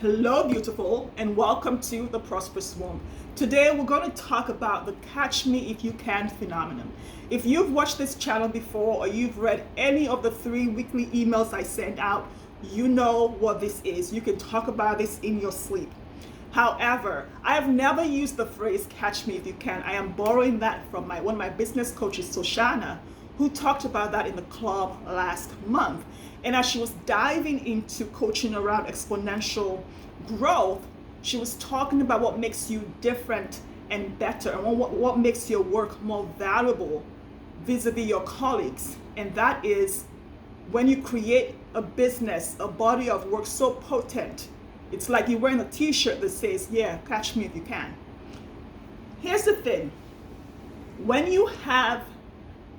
Hello, beautiful, and welcome to the Prosperous Womb. Today, we're going to talk about the Catch Me If You Can phenomenon. If you've watched this channel before or you've read any of the 3 weekly emails I send out, you know what this is. You can talk about this in your sleep. However, I have never used the phrase catch me if you can. I am borrowing that from one of my business coaches, Soshana, who talked about that in the club last month. And as she was diving into coaching around exponential growth, she was talking about what makes you different and better, and what makes your work more valuable vis-a-vis your colleagues. And that is when you create a business, a body of work so potent, it's like you're wearing a t-shirt that says, yeah, catch me if you can. Here's the thing. When you have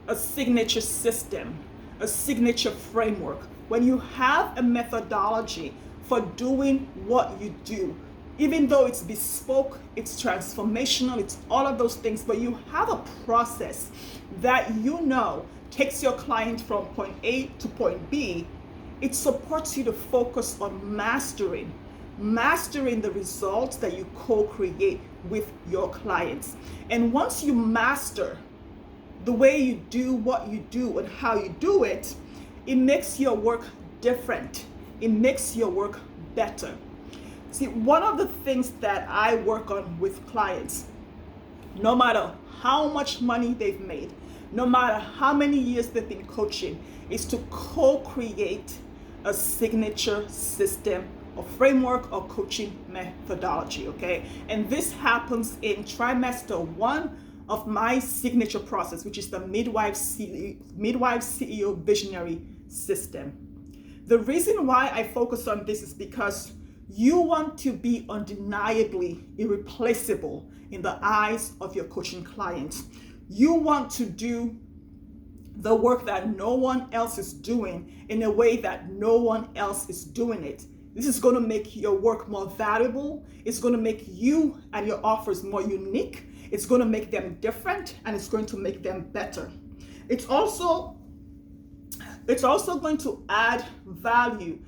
a signature system, a signature framework, when you have a methodology for doing what you do, even though it's bespoke, it's transformational, it's all of those things, but you have a process that takes your client from point A to point B, it supports you to focus on mastering the results that you co-create with your clients. And once you master the way you do what you do and how you do it, it makes your work different. It makes your work better. See, one of the things that I work on with clients, no matter how much money they've made, no matter how many years they've been coaching, is to co-create a signature system or framework or coaching methodology, okay? And this happens in trimester 1 of my signature process, which is the Midwife CEO Visionary System. The reason why I focus on this is because you want to be undeniably irreplaceable in the eyes of your coaching clients. You want to do the work that no one else is doing in a way that no one else is doing it. This is going to make your work more valuable. It's going to make you and your offers more unique. It's going to make them different, and it's going to make them better. It's also going to add value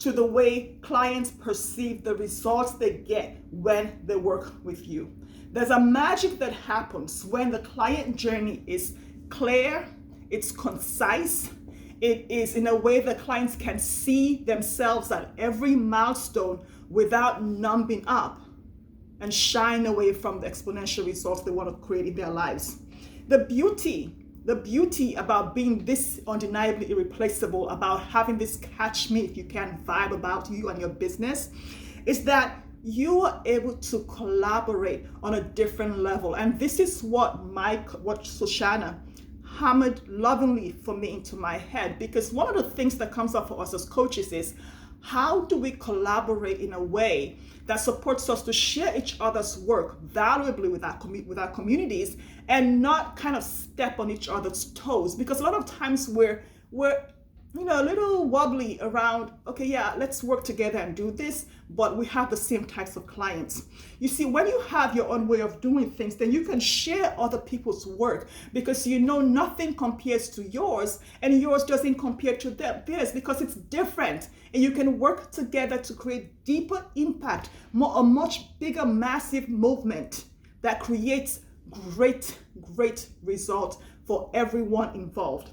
to the way clients perceive the results they get when they work with you. There's a magic that happens when the client journey is clear, it's concise, it is in a way that clients can see themselves at every milestone without numbing up and shying away from the exponential results they want to create in their lives. The beauty about being this undeniably irreplaceable, about having this catch me if you can vibe about you and your business, is that you are able to collaborate on a different level. And this is what Soshana hammered lovingly for me into my head, because one of the things that comes up for us as coaches is, how do we collaborate in a way that supports us to share each other's work valuably with our communities and not kind of step on each other's toes? Because a lot of times we're a little wobbly around, okay, yeah, let's work together and do this, but we have the same types of clients. You see, when you have your own way of doing things, then you can share other people's work, because nothing compares to yours, and yours doesn't compare to theirs, because it's different. And you can work together to create deeper impact, a much bigger, massive movement that creates great results for everyone involved.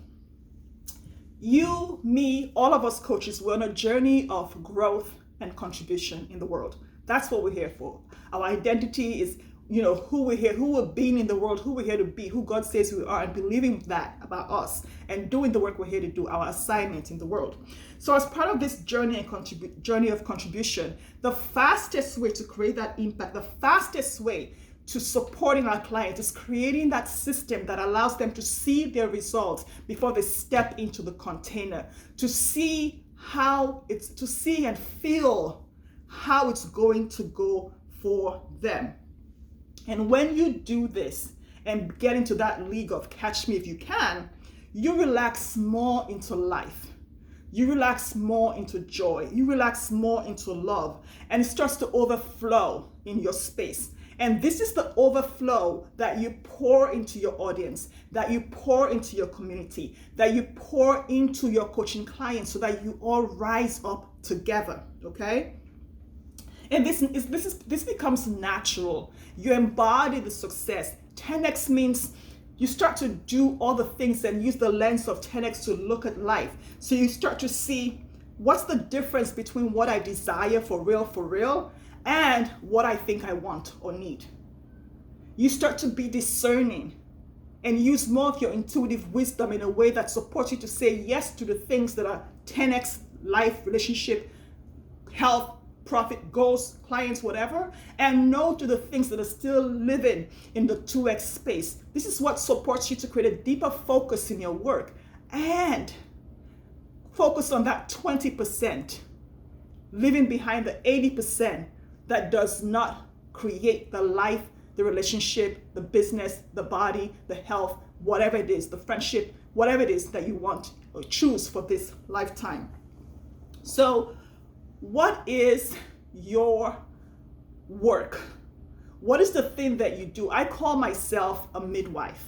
You, me, all of us coaches, we're on a journey of growth and contribution in the world. That's what we're here for. Our identity is, who we're here, who we're being in the world, who we're here to be, who God says we are, and believing that about us, and doing the work we're here to do, our assignment in the world. So as part of this journey of contribution, the fastest way to create that impact, the fastest way to supporting our clients is creating that system that allows them to see their results before they step into the container, to see and feel how it's going to go for them. And when you do this and get into that league of catch me if you can, you relax more into life. You relax more into joy. You relax more into love, and it starts to overflow in your space. And this is the overflow that you pour into your audience, that you pour into your community, that you pour into your coaching clients, so that you all rise up together, okay? And this becomes natural. You embody the success. 10x means you start to do all the things and use the lens of 10x to look at life. So you start to see what's the difference between what I desire for real, and what I think I want or need. You start to be discerning and use more of your intuitive wisdom in a way that supports you to say yes to the things that are 10x life, relationship, health, profit, goals, clients, whatever, and no to the things that are still living in the 2x space. This is what supports you to create a deeper focus in your work and focus on that 20%, living behind the 80% that does not create the life, the relationship, the business, the body, the health, whatever it is, the friendship, whatever it is that you want or choose for this lifetime. So what is your work? What is the thing that you do? I call myself a midwife,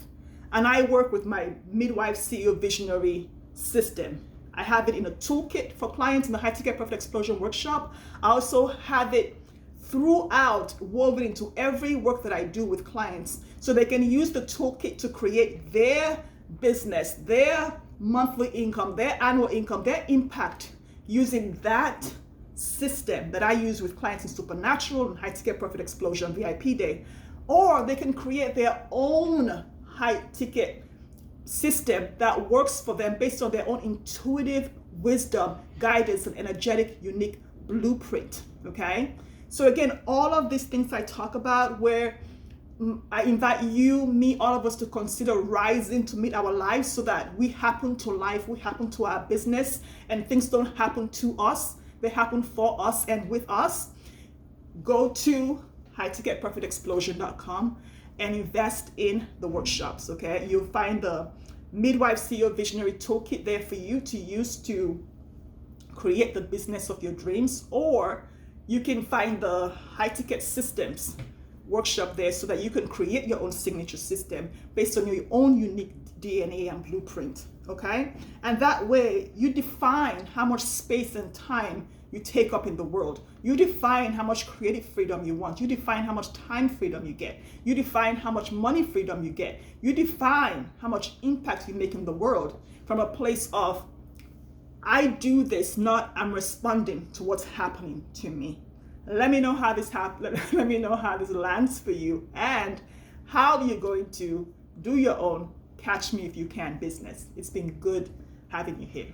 and I work with my Midwife CEO Visionary system. I have it in a toolkit for clients in the High Ticket Profit Explosion workshop. I also have it throughout, woven into every work that I do with clients, so they can use the toolkit to create their business, their monthly income, their annual income, their impact using that system that I use with clients in Supernatural and High Ticket Profit Explosion VIP Day. Or they can create their own high ticket system that works for them based on their own intuitive wisdom, guidance, and energetic, unique blueprint. Okay? So again, all of these things I talk about, where I invite you, me, all of us to consider rising to meet our lives so that we happen to life, we happen to our business, and things don't happen to us, they happen for us and with us. Go to highticketprofitexplosion.com and invest in the workshops, okay? You'll find the Midwife CEO Visionary Toolkit there for you to use to create the business of your dreams, or you can find the High Ticket Systems workshop there so that you can create your own signature system based on your own unique DNA and blueprint, okay? And that way you define how much space and time you take up in the world. You define how much creative freedom you want. You define how much time freedom you get. You define how much money freedom you get. You define how much impact you make in the world from a place of, I do this, not I'm responding to what's happening to me. Let me know how this happens. Let me know how this lands for you, and how you're going to do your own Catch Me If You Can business. It's been good having you here.